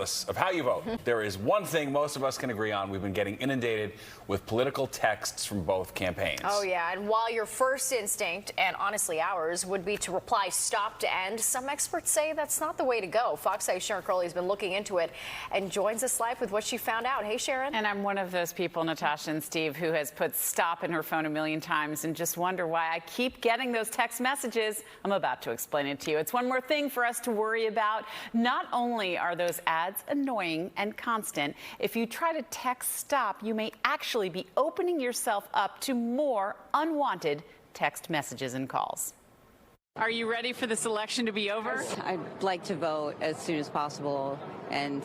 regardless of how you vote, there is one thing most of us can agree on. We've been getting inundated with political texts from both campaigns. Oh, yeah. And while your first instinct, and honestly ours, would be to reply stop to end, some experts say that's not the way to go. Fox 8's Sharon Crowley has been looking into it and joins us live with what she found out. Hey, Sharon. And I'm one of those people, Natasha and Steve, who has put stop in her phone a million times and just wonder why I keep getting those text messages. I'm about to explain it to you. It's one more thing for us to worry about. Not only are those ads annoying and constant, if you try to text stop, you may actually be opening yourself up to more unwanted text messages and calls. Are you ready for this election to be over? I'd like to vote as soon as possible, and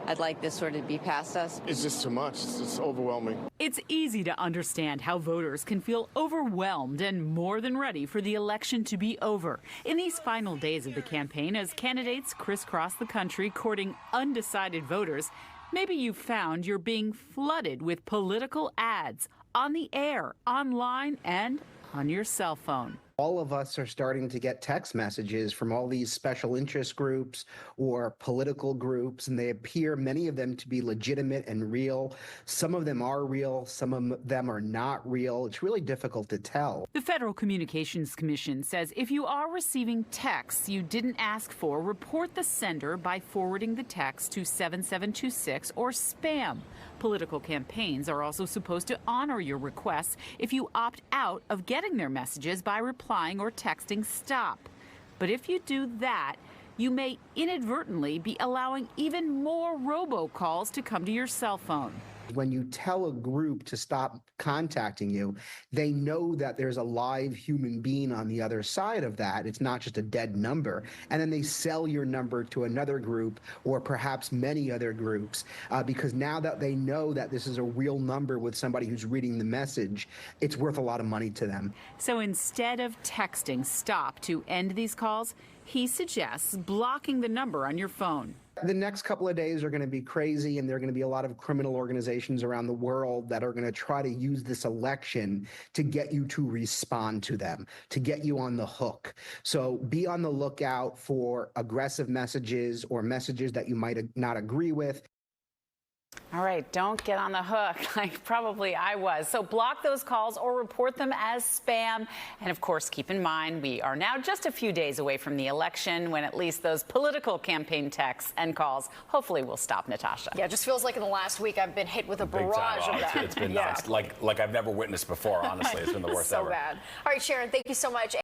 I'd like this sort of to be past us. It's just too much. It's overwhelming. It's easy to understand how voters can feel overwhelmed and more than ready for the election to be over. In these final days of the campaign, as candidates crisscross the country courting undecided voters, maybe you've found you're being flooded with political ads on the air, online, and on your cell phone. All of us are starting to get text messages from all these special interest groups or political groups, and they appear, many of them, to be legitimate and real. Some of them are real, some of them are not real. It's really difficult to tell. The Federal Communications Commission says if you are receiving texts you didn't ask for, report the sender by forwarding the text to 7726 or spam. Political campaigns are also supposed to honor your requests if you opt out of getting their messages by replying or texting stop. But if you do that, you may inadvertently be allowing even more robocalls to come to your cell phone. When you tell a group to stop contacting you, they know that there's a live human being on the other side of that. It's not just a dead number. And then they sell your number to another group or perhaps many other groups because now that they know that this is a real number with somebody who's reading the message, it's worth a lot of money to them. So instead of texting stop to end these calls, he suggests blocking the number on your phone. The next couple of days are going to be crazy, and there are going to be a lot of criminal organizations around the world that are going to try to use this election to get you to respond to them, to get you on the hook. So be on the lookout for aggressive messages or messages that you might not agree with. All right, don't get on the hook like probably I was. So block those calls or report them as spam. And of course, keep in mind, we are now just a few days away from the election when at least those political campaign texts and calls hopefully will stop, Natasha. Yeah, it just feels like in the last week I've been hit with a barrage of that. It's been nuts. Like I've never witnessed before, honestly. It's been the worst so ever. Bad. All right, Sharon, thank you so much.